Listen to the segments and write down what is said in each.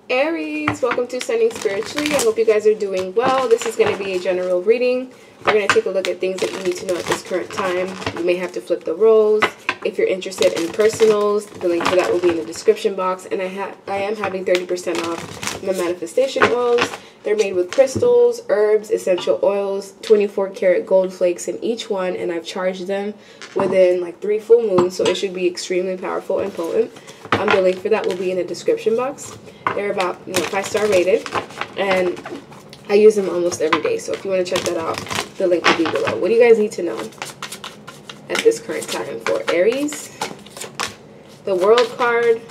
Aries, welcome to Sending Spiritually. I hope you guys are doing well. This is going to be a general reading. We're going to take a look at things that you need to know at this current time. You may have to flip the roles. If you're interested in personals, the link for that will be in the description box. And I am having 30% off my manifestation oils. They're made with crystals, herbs, essential oils, 24 karat gold flakes in each one. And I've charged them within like 3 full moons. So it should be extremely powerful and potent. The link for that will be in the description box. They're about 5-star rated, and I use them almost every day. So if you want to check that out, the link will be below. What do you guys need to know at this current time for Aries? The World card.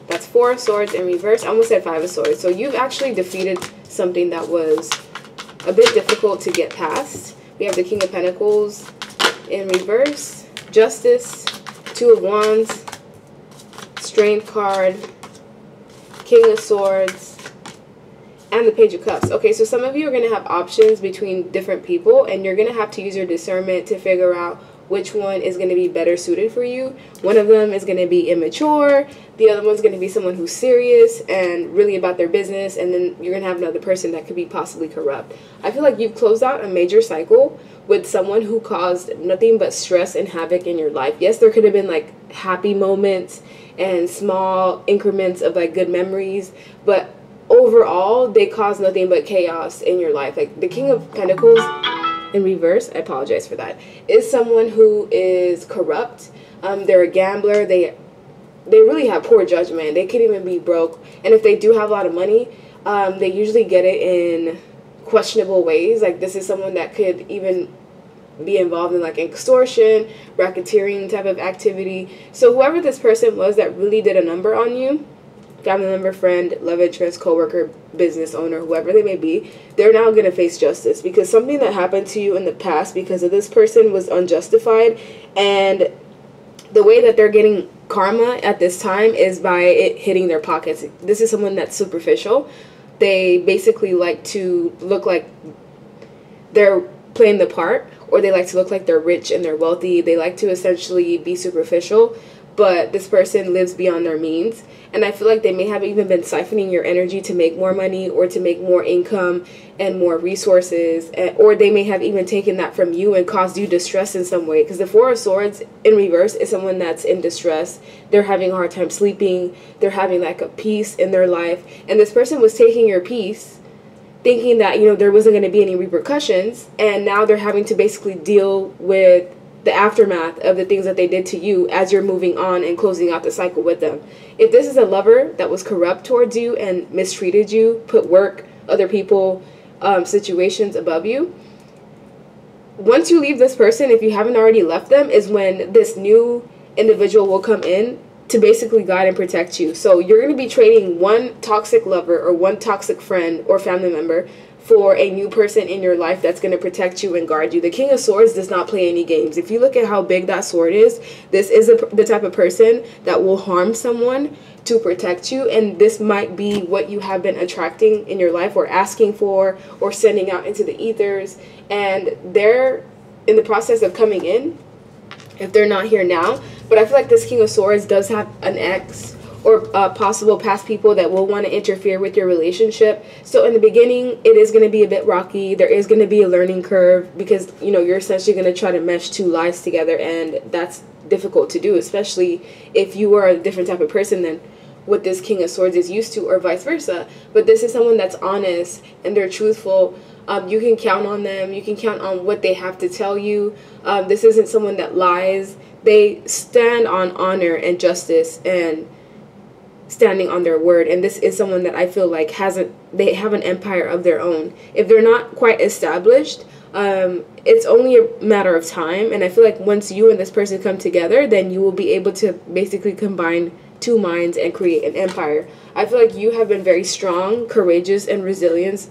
That's 4 of Swords in reverse. I almost said 5 of Swords. So you've actually defeated something that was a bit difficult to get past. We have the King of Pentacles in reverse, Justice, 2 of Wands, Strength card, King of Swords, and the Page of Cups. Okay, so some of you are going to have options between different people, and you're going to have to use your discernment to figure out which one is going to be better suited for you. One of them is going to be immature. The other one's going to be someone who's serious and really about their business. And then you're going to have another person that could be possibly corrupt. I feel like you've closed out a major cycle with someone who caused nothing but stress and havoc in your life. Yes, there could have been like happy moments and small increments of like good memories, but overall they caused nothing but chaos in your life. Like the King of Pentacles in reverse, I apologize for that, is someone who is corrupt. They're a gambler. They really have poor judgment. They could even be broke, and if they do have a lot of money, they usually get it in questionable ways. Like this is someone that could even be involved in like extortion, racketeering type of activity. So whoever this person was that really did a number on you, family member, friend, love interest, co-worker, business owner, whoever they may be, they're now going to face justice because something that happened to you in the past because of this person was unjustified. And the way that they're getting karma at this time is by it hitting their pockets. This is someone that's superficial. They basically like to look like they're playing the part, or they like to look like they're rich and they're wealthy. They like to essentially be superficial, but this person lives beyond their means. And I feel like they may have even been siphoning your energy to make more money or to make more income and more resources. Or they may have even taken that from you and caused you distress in some way. Because the 4 of Swords in reverse is someone that's in distress. They're having a hard time sleeping. They're having like a peace in their life. And this person was taking your peace, thinking that, there wasn't going to be any repercussions. And now they're having to basically deal with the aftermath of the things that they did to you as you're moving on and closing out the cycle with them. If this is a lover that was corrupt towards you and mistreated you, put work, other people, situations above you, once you leave this person, if you haven't already left them, is when this new individual will come in to basically guide and protect you. So you're going to be trading one toxic lover or one toxic friend or family member for a new person in your life that's going to protect you and guard you. The King of Swords does not play any games. If you look at how big that sword is, this is the type of person that will harm someone to protect you. And this might be what you have been attracting in your life or asking for or sending out into the ethers. And they're in the process of coming in if they're not here now. But I feel like this King of Swords does have an ex or possible past people that will want to interfere with your relationship. So in the beginning, it is going to be a bit rocky. There is going to be a learning curve because, you're essentially going to try to mesh 2 lives together, and that's difficult to do, especially if you are a different type of person than what this King of Swords is used to, or vice versa. But this is someone that's honest and they're truthful. You can count on them. You can count on what they have to tell you. This isn't someone that lies. They stand on honor and justice and standing on their word. And this is someone that I feel like they have an empire of their own. If they're not quite established, it's only a matter of time. And I feel like once you and this person come together, then you will be able to basically combine 2 minds and create an empire. I feel like you have been very strong, courageous, and resilient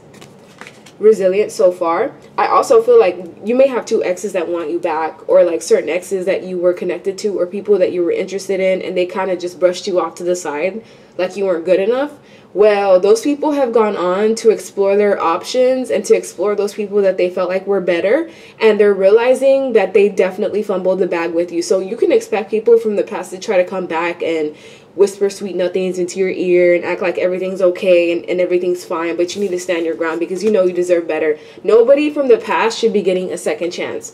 so far. I also feel like you may have 2 exes that want you back, or like certain exes that you were connected to or people that you were interested in, and they kind of just brushed you off to the side. like you weren't good enough. Well, those people have gone on to explore their options and to explore those people that they felt like were better. And they're realizing that they definitely fumbled the bag with you. So you can expect people from the past to try to come back and whisper sweet nothings into your ear and act like everything's okay and everything's fine. But you need to stand your ground because you know you deserve better. Nobody from the past should be getting a second chance.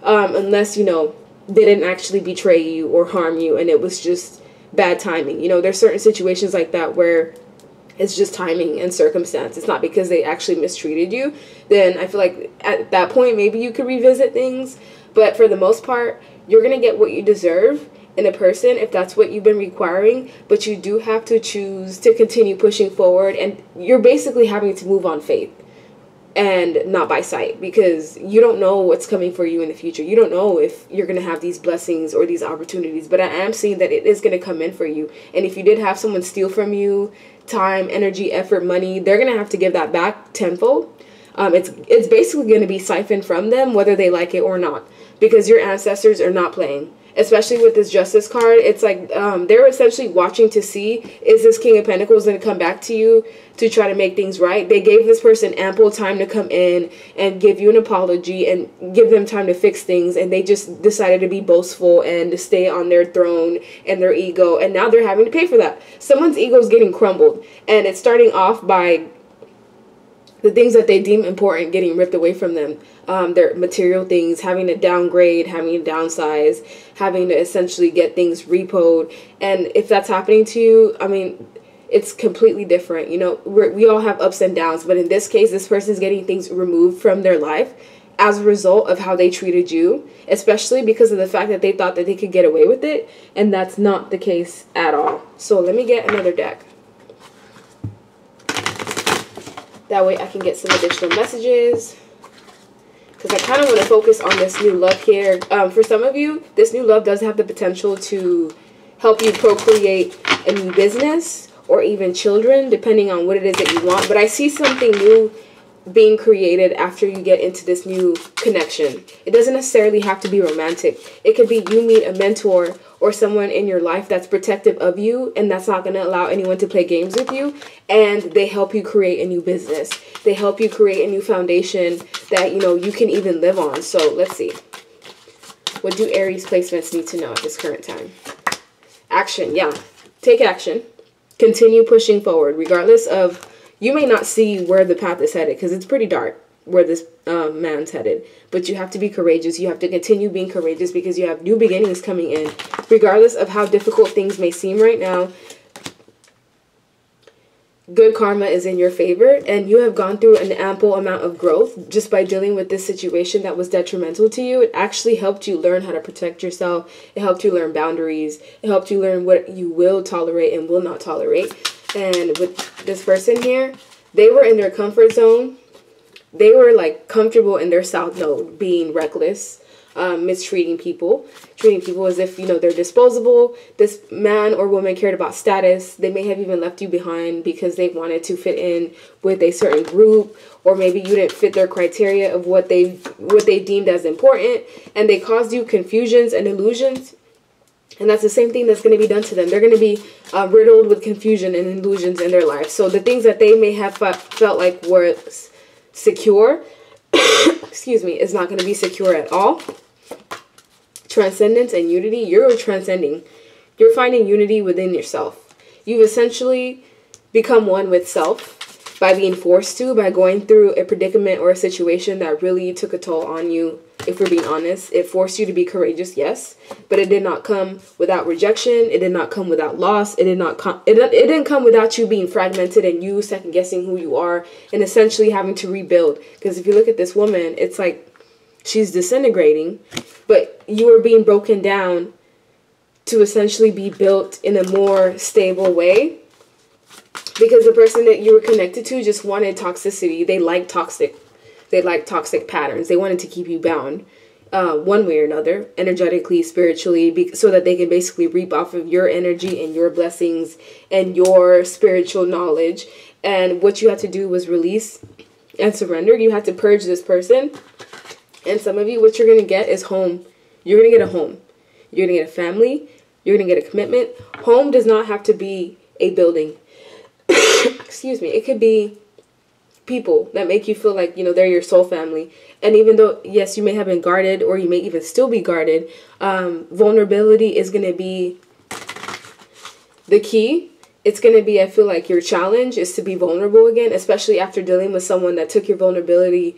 Unless, you know, they didn't actually betray you or harm you and it was just bad timing. You know, there's certain situations like that where it's just timing and circumstance. It's not because they actually mistreated you. Then I feel like at that point, maybe you could revisit things. But for the most part, you're going to get what you deserve in a person if that's what you've been requiring. But you do have to choose to continue pushing forward. And you're basically having to move on faith and not by sight, because you don't know what's coming for you in the future. You don't know if you're going to have these blessings or these opportunities. But I am seeing that it is going to come in for you. And if you did have someone steal from you, time, energy, effort, money, they're going to have to give that back tenfold. It's basically going to be siphoned from them, whether they like it or not, because your ancestors are not playing. Especially with this Justice card, it's like they're essentially watching to see, is this King of Pentacles going to come back to you to try to make things right? They gave this person ample time to come in and give you an apology and give them time to fix things, and they just decided to be boastful and to stay on their throne and their ego, and now they're having to pay for that. Someone's ego is getting crumbled, and it's starting off by the things that they deem important getting ripped away from them. Their material things, having to downgrade, having to downsize, having to essentially get things repoed. And if that's happening to you, I mean, it's completely different. You know, we all have ups and downs, but in this case, this person's getting things removed from their life as a result of how they treated you, especially because of the fact that they thought that they could get away with it, and that's not the case at all. So let me get another deck. That way I can get some additional messages, because I kind of want to focus on this new love here. For some of you, this new love does have the potential to help you procreate a new business or even children, depending on what it is that you want. But I see something new being created after you get into this new connection. It doesn't necessarily have to be romantic. It could be you meet a mentor or someone in your life that's protective of you and that's not going to allow anyone to play games with you, and they help you create a new business. They help you create a new foundation that, you know, you can even live on. So let's see. What do Aries placements need to know at this current time? Action. Yeah. Take action. Continue pushing forward regardless of, you may not see where the path is headed because it's pretty dark where this man's headed. But you have to be courageous. You have to continue being courageous because you have new beginnings coming in. Regardless of how difficult things may seem right now, good karma is in your favor. And you have gone through an ample amount of growth just by dealing with this situation that was detrimental to you. It actually helped you learn how to protect yourself. It helped you learn boundaries. It helped you learn what you will tolerate and will not tolerate. And with this person here, they were in their comfort zone. They were like comfortable in their south node, being reckless, mistreating people, treating people as if, you know, they're disposable. This man or woman cared about status. They may have even left you behind because they wanted to fit in with a certain group, or maybe you didn't fit their criteria of what they deemed as important, and they caused you confusions and illusions. And that's the same thing that's going to be done to them. They're going to be riddled with confusion and illusions in their life. So the things that they may have felt like were secure, excuse me, is not going to be secure at all. Transcendence and unity. You're transcending. You're finding unity within yourself. You've essentially become one with self by being forced to, by going through a predicament or a situation that really took a toll on you. If we're being honest, it forced you to be courageous, yes, but it did not come without rejection. It did not come without loss. It didn't come without you being fragmented and you second guessing who you are and essentially having to rebuild. Because if you look at this woman, it's like she's disintegrating, but you are being broken down to essentially be built in a more stable way. Because the person that you were connected to just wanted toxicity. They like toxic patterns. They wanted to keep you bound one way or another, energetically, spiritually, so that they can basically reap off of your energy and your blessings and your spiritual knowledge. And what you had to do was release and surrender. You had to purge this person. And some of you, what you're going to get is home. You're going to get a home. You're going to get a family. You're going to get a commitment. Home does not have to be a building. Excuse me. It could be people that make you feel like, you know, they're your soul family. And even though, yes, you may have been guarded, or you may even still be guarded, vulnerability is going to be the key. It's going to be, I feel like, your challenge is to be vulnerable again, especially after dealing with someone that took your vulnerability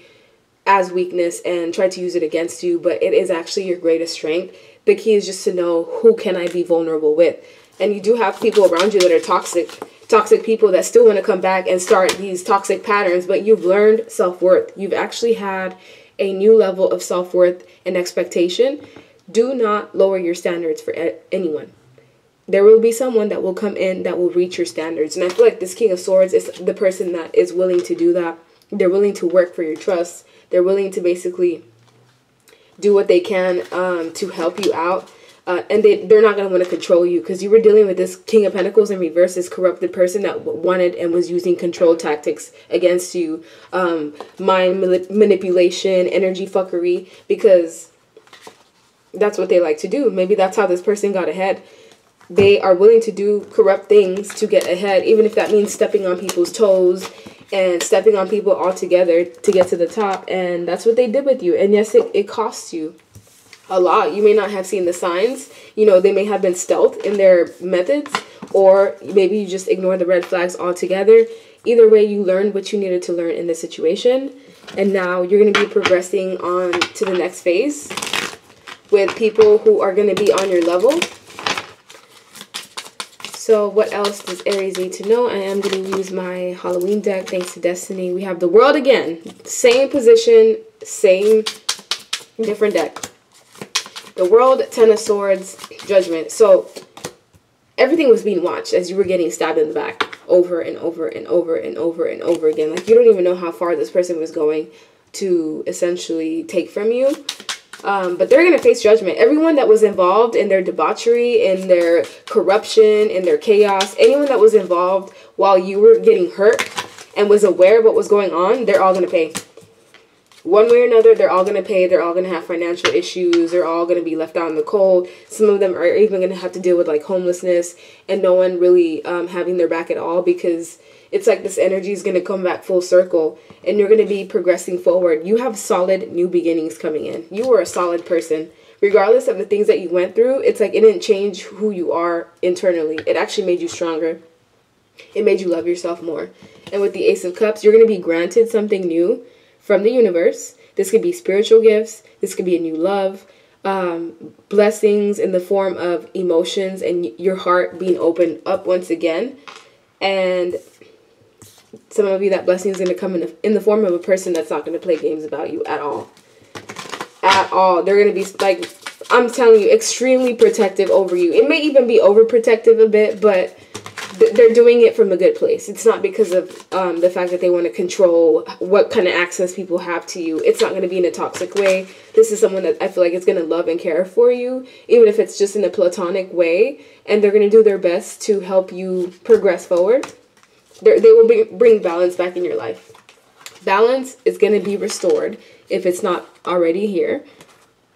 as weakness and tried to use it against you, but it is actually your greatest strength. The key is just to know, who can I be vulnerable with? And you do have people around you that are toxic people that still want to come back and start these toxic patterns, but you've learned self-worth. You've actually had a new level of self-worth and expectation. Do not lower your standards for anyone. There will be someone that will come in that will reach your standards. And I feel like this King of Swords is the person that is willing to do that. They're willing to work for your trust. They're willing to basically do what they can to help you out. And they're not going to want to control you, because you were dealing with this King of Pentacles in reverse, this corrupted person that wanted and was using control tactics against you. Mind manipulation, energy fuckery, because that's what they like to do. Maybe that's how this person got ahead. They are willing to do corrupt things to get ahead, even if that means stepping on people's toes and stepping on people altogether to get to the top. And that's what they did with you. And yes, it costs you a lot. You may not have seen the signs. You know, they may have been stealth in their methods, or maybe you just ignore the red flags altogether. Either way, you learned what you needed to learn in this situation. And now you're going to be progressing on to the next phase with people who are going to be on your level. So what else does Aries need to know? I am going to use my Halloween deck, thanks to Destiny. We have the World again. Same position, same, different deck. The World, Ten of Swords, Judgment. So everything was being watched as you were getting stabbed in the back over and over and over and over and over again. Like, you don't even know how far this person was going to essentially take from you. But they're going to face judgment. Everyone that was involved in their debauchery, in their corruption, in their chaos, anyone that was involved while you were getting hurt and was aware of what was going on, they're all going to pay. One way or another, they're all going to pay. They're all going to have financial issues. They're all going to be left out in the cold. Some of them are even going to have to deal with like homelessness and no one really having their back at all, because it's like this energy is going to come back full circle and you're going to be progressing forward. You have solid new beginnings coming in. You are a solid person. Regardless of the things that you went through, it's like it didn't change who you are internally. It actually made you stronger. It made you love yourself more. And with the Ace of Cups, you're going to be granted something new from the universe. This could be spiritual gifts. This could be a new love. Blessings in the form of emotions and your heart being opened up once again. And some of you, that blessing is going to come in the form of a person that's not going to play games about you at all. At all. They're going to be, like, I'm telling you, extremely protective over you. It may even be overprotective a bit, but they're doing it from a good place. It's not because of the fact that they want to control what kind of access people have to you. It's not going to be in a toxic way. This is someone that I feel like is going to love and care for you, even if it's just in a platonic way. And they're going to do their best to help you progress forward. They will bring balance back in your life. Balance is going to be restored if it's not already here.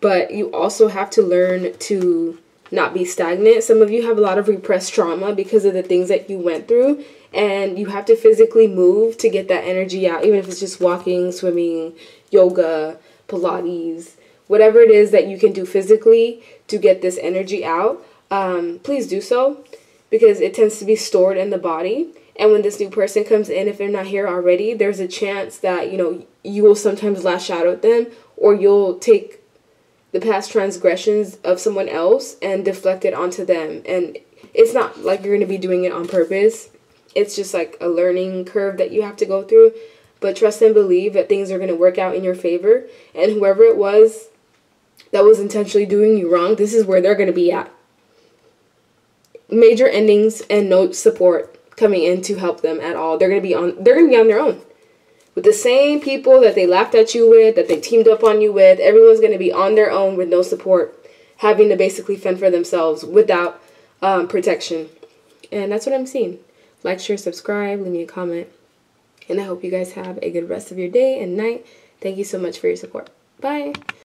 But you also have to learn to not be stagnant. Some of you have a lot of repressed trauma because of the things that you went through. And you have to physically move to get that energy out. Even if it's just walking, swimming, yoga, Pilates, whatever it is that you can do physically to get this energy out. Please do so, because it tends to be stored in the body. And when this new person comes in, if they're not here already, there's a chance that, you know, you will sometimes lash out at them, or you'll take the past transgressions of someone else and deflect it onto them. And it's not like you're going to be doing it on purpose. It's just like a learning curve that you have to go through. But trust and believe that things are going to work out in your favor. And whoever it was that was intentionally doing you wrong, this is where they're going to be at. Major endings and no support coming in to help them at all. They're going to be on their own. With the same people that they laughed at you with, that they teamed up on you with, everyone's going to be on their own with no support, having to basically fend for themselves without protection. And that's what I'm seeing. Like, share, subscribe, leave me a comment. And I hope you guys have a good rest of your day and night. Thank you so much for your support. Bye.